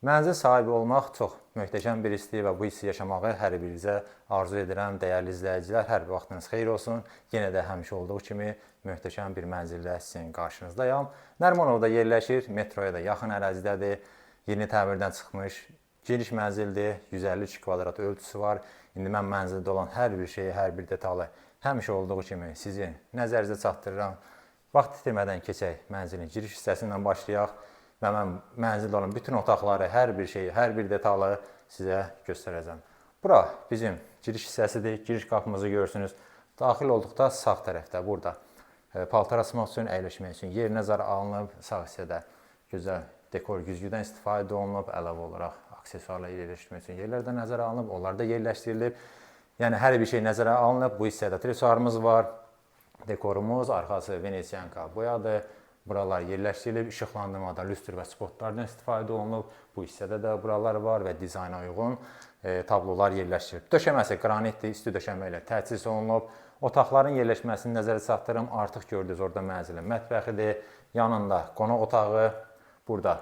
Mənzil sahibi olmaq çox möhtəşəm bir hissdir və bu hissi yaşamağı hər birinizə arzu edirəm. Dəyərli izləyicilər, hər bir vaxtınız xeyir olsun. Yenə də həmişə olduğu kimi möhtəşəm bir mənzillə sizin qarşınızdayam. Nərimanovda yerləşir, metroya da yaxın ərazidədir. Yeni təmirdən çıxmış geniş mənzildir, 152 kvadrat ölçüsü var. İndi mən mənzildə olan hər bir şeyi, hər bir detalı həmişə olduğu kimi sizin nəzərinizə çatdırıram. Vaxt itirmədən keçək mənzilin giriş hissəsindən başlayaq və mən mənzildə olan bütün otaqları, hər bir şeyi, hər bir detalı sizə göstərəcəm. Bura bizim giriş hissəsidir. Giriş qapımızı görürsünüz. Daxil olduqda sağ tərəfdə burada paltar asmaq üçün, əyləşmək üçün yer nəzərə alınıb. Sağ hissədə gözəl dekor güzgüdən istifadə olunub. Əlavə olaraq aksesuarla yerləşdirmək üçün yerlər də nəzərə alınıb. Onlar da yerləşdirilib. Yəni hər bir şey nəzərə alınıb. Bu hissədə tresuarımız var. Dekorumuz, arxası Venesiyanka boyadır. Buralar yerləşdirilib, işıqlandırmada lüstr və spotlardan istifadə olunub. Bu hissədə də buralar var və dizayna uyğun tablolar yerləşdirilib. Döşəməsi qranitdir, üstü döşəmə ilə təchiz olunub. Otaqların yerləşməsini nəzərə çatdırım. Artıq gördünüz, orada mənzilin mətbəxidir. Yanında qonaq otağı, burada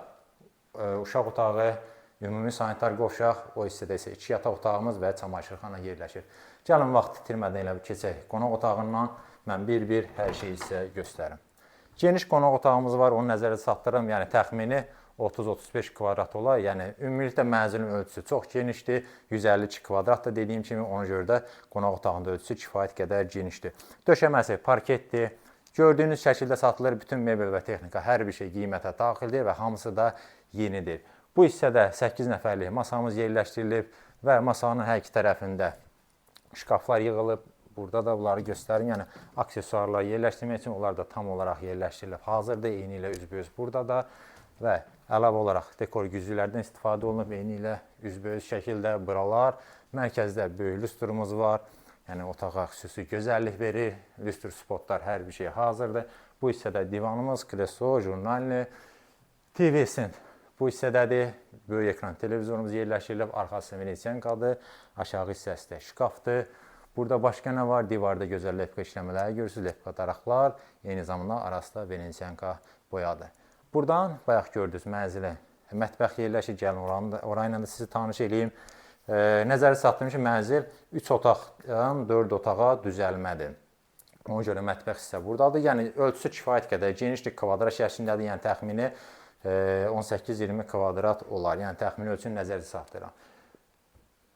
uşaq otağı, ümumi sanitar qovşaq, o hissədə isə 2 yataq otağımız və çamaşırxana yerləşir. Gəlin vaxt itirmədən elə keçək qonaq otağından. Mən bir-bir hər şeyi sizə göstərim. Geniş qonaq otağımız var, onu nəzərə çatdırım. Yəni təxmini 30-35 kvadrat olar. Yəni ümumilikdə mənzilin ölçüsü çox genişdir. 152 kvadrat da dediyim kimi, ona görə də qonaq otağının ölçüsü kifayət qədər genişdir. Döşəməsi parketdir. Gördüyünüz şəkildə satılır. Bütün mebel və texnika, hər bir şey qiymətə daxildir və hamısı da yenidir. Bu hissədə 8 nəfərlik masamız yerləşdirilib və masanın hər iki tərəfində şkaflar yığılıb. Burada da bunları göstərin. Yəni aksesuarlar yerləşdirmək üçün onlar da tam olaraq yerləşdirilib. Hazırda eyni ilə üzbəüz burada da və əlavə olaraq dekor güzgülərdən istifadə olunub. Eyni ilə üzbəüz şəkildə buralar. Mərkəzdə böyük lüstrumuz var. Yəni otağa xüsusi gözəllik verir. Lüstr spotlar, hər bir şey hazırdır. Bu hissədə divanımız, kreslo, jurnalni, TV-sin bu hissədədir. Böyük ekran televizorumuz yerləşdirilib. Arxası Venesiyankadır. Aşağı hissəsi də şkafdır. Burada başqa nə var? Divarda gözəl lepka işləmələri görürsünüz, lepka daraqlar. Eyni zamanda arasında Venesiyanka boyadır. Buradan bayaq gördünüz mənzili mətbəx yerləşir. Gəlin orayla da sizi tanış edeyim. Nəzərə çatdırım ki, mənzil 3 otaqdan 4 otağa düzəlmədir. Ona görə mətbəx hissə buradadır. Yəni ölçüsü kifayət qədər genişdir, kvadrat şəklindədir. Yəni təxmini 18-20 kvadrat olar. Yəni təxmini ölçünü nəzərə çatdırıram.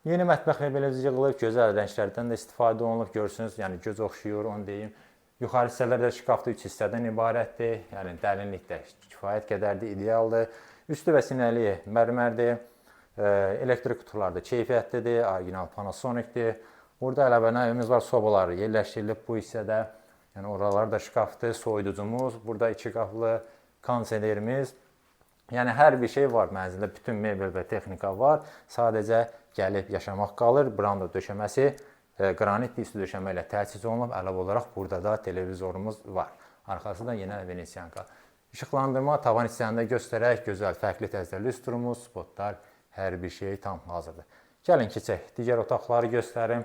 Yeni mətbəx mebelimiz yığılıb, gözəl rənglərdən də istifadə olunub, görürsünüz, yəni göz oxşuyur, onu deyim. Yuxarı hissələrdə şkafda 3 hissədən ibarətdir, yəni dərinlik də kifayət qədərdir, idealdır. Üstü və sinəli mərmərdir, elektrik qutuları da keyfiyyətlidir, orijinal Panasonicdir. Burada əlavə nəyimiz var, sobaları yerləşdirilib bu hissədə, yəni oralar da şkafdır, soyuducumuz, burada 2 qapılı kondisionerimiz. Yəni hər bir şey var mənzildə, bütün mebel və texnika var. Sadəcə gəlib yaşamaq qalır. Branda döşəməsi qranit üstü döşəmə ilə təchiz olunub. Əlavə olaraq burada da televizorumuz var. Arxası da yenə Venesiyanka. İşıqlandırma tavan hissəsində göstərək. Gözəl, fərqli tərzdə lüstrumuz, spotlar, hər bir şey tam hazırdır. Gəlin keçək, digər otaqları göstərim.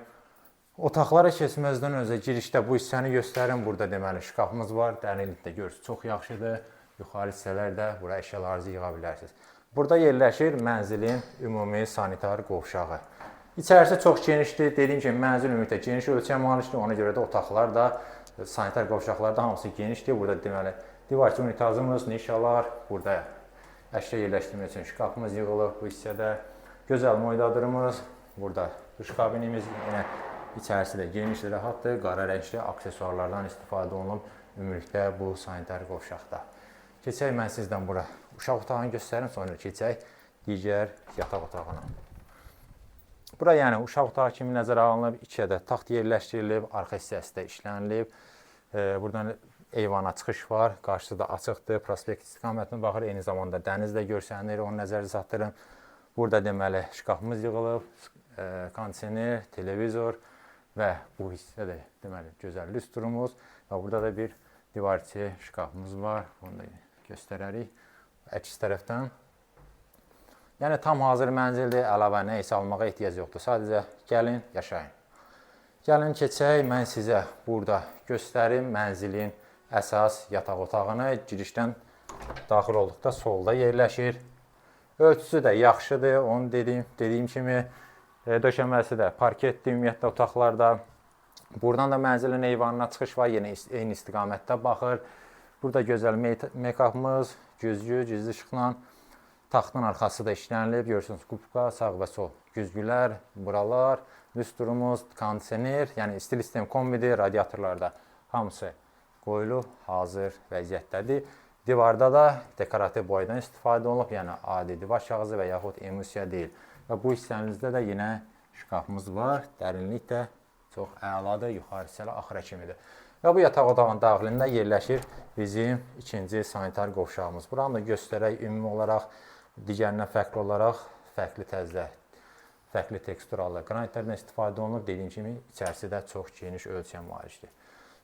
Otaqlara keçməzdən öncə girişdə bu hissəni göstərim. Burada deməli şkafımız var. Dərinlikdə görürsünüz, çox yaxşıdır. Yuxarı hissələrdə bura əşyalarınızı yığa bilərsiniz. Burada yerləşir mənzilin ümumi sanitar qovşağı. İçərisi çox genişdir. Dediyim kimi, mənzil ümumiyyətlə geniş ölçəyə malikdir. Ona görə də otaqlar da, sanitar qovşaqlar da hamısı genişdir. Burada deməli, divarçı unitazımız, nişalar, burada əşya yerləşdirmək üçün şkafımız yığılıb bu hissədə. Gözəl moydadırımız, burada duş kabinimiz, yenə içərisi də genişdir, rahatdır. Qara rəngli aksesuarlardan istifadə olunub ümumilikdə bu sanitar qovşaqda. Keçək, mən sizdən bura uşaq otağını göstərim, sonra keçək digər yataq otağına. Bura yəni uşaq otağı kimi nəzərə alınıb, 2 ədəd taxt yerləşdirilib, arxa hissəsi də işlənilib. Buradan eyvana çıxış var, qarşısı da açıqdır, prospekt istiqamətinə baxır, eyni zamanda dəniz də görsənir, onu nəzərə çatdırım. Burada deməli şkafımız yığılıb, kondisioner, televizor və bu hissədə deməli gözəl lüstrumuz və burada da bir divarçı şkafımız var, onu da göstərərik əks tərəfdən. Yəni tam hazır mənzildir, əlavə nə isə almağa ehtiyac yoxdur. Sadəcə gəlin, yaşayın. Gəlin keçək, mən sizə burada göstərim mənzilin əsas yataq otağını. Girişdən daxil olduqda solda yerləşir. Ölçüsü də yaxşıdır. Onu dediyim kimi döşəməsi də parketdir ümumiyyətlə otaqlarda. Buradan da mənzilin eyvanına çıxış var. Yenə eyni istiqamətdə baxır. Burada gözəl make-upımız, güzgü, gizli işıqla. Taxtın arxası da işlənilib. Görürsünüz, kubka, sağ və sol güzgülər, buralar, lüstrumuz, kondisioner, yəni stil sistem kombidir, radiatorlarda hamısı qoyulub, hazır vəziyyətdədir. Divarda da dekorativ boyadan istifadə olunub, yəni adi divar kağızı və yaxud emulsiya deyil. Və bu hissəmizdə də yenə şkafımız var. Dərinlik də çox əladır, yuxarı hissələ axıra kimidir. Və bu yataq otağının daxilində yerləşir bizim ikinci sanitar qovşağımız. Buranı da göstərək ümumi olaraq, digərindən fərqli olaraq, fərqli təzlə, fərqli teksturalı qranitlərdən istifadə olunub. Dediyim kimi, içərisi də çox geniş ölçüyə malikdir.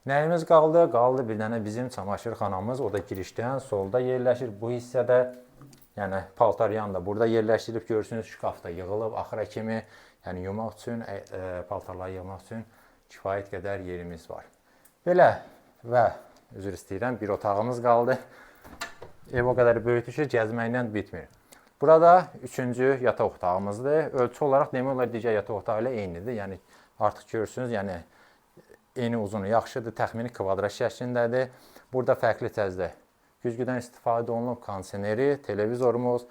Nəyimiz qaldı? Qaldı bir dənə bizim çamaşırxanamız. O da girişdən solda yerləşir. Bu hissədə, yəni paltar yanında burada yerləşdirib görürsünüz, şkaf da yığılıb axıra kimi. Yəni yumaq üçün, paltarları yığmaq üçün kifayət qədər yerimiz var. Belə və üzr istəyirəm, bir otağımız qaldı. Ev o qədər böyükdür ki, gəzməklə bitmir. Burada üçüncü yataq otağımızdır. Ölçü olaraq demək olar digər yataq otağı ilə eynidir. Yəni artıq görürsünüz, yəni eni uzunu yaxşıdır, təxmini kvadrat şəklindədir. Burada fərqli təzdə güzgüdən istifadə olunub, kondisioneri, televizorumuz,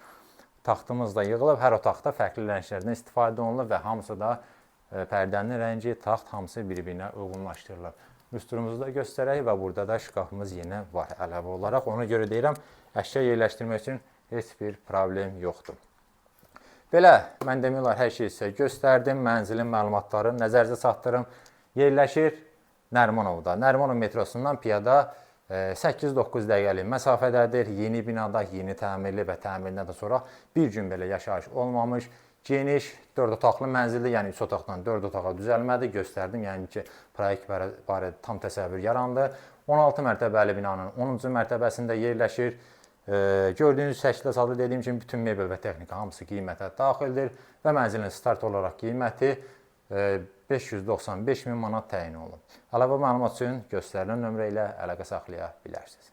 taxtımız da yığılıb. Hər otaqda fərqli rənglərdən istifadə olunub və hamısı da pərdənin rəngi, taxt hamısı bir-birinə uyğunlaşdırılıb. Lüstrumuzu da göstərək və burada da şkafımız yenə var əlavə olaraq. Ona görə deyirəm, əşya yerləşdirmək üçün heç bir problem yoxdur. Belə, mən demək olar hər şeyi sizə göstərdim. Mənzilin məlumatlarını nəzərinizə çatdırım. Yerləşir Nərimanovda. Nərimanov metrosundan piyada 8-9 dəqiqəlik məsafədədir. Yeni binada, yeni təmirli və təmirindən də sonra bir gün belə yaşayış olmamış. Geniş, 4 otaqlı mənzildir, yəni 3 otaqdan 4 otağa düzəlmədir. Göstərdim, yəni ki, proyekt barədə tam təsəvvür yarandı. 16 mərtəbəli binanın 10-cu mərtəbəsində yerləşir. Gördüyünüz şəkildə saldı dediyim kimi bütün mebel və texnika hamısı qiymətə daxildir və mənzilin start olaraq qiyməti 595 min manat təyin olunub. Əlavə məlumat üçün göstərilən nömrə ilə əlaqə saxlaya bilərsiniz.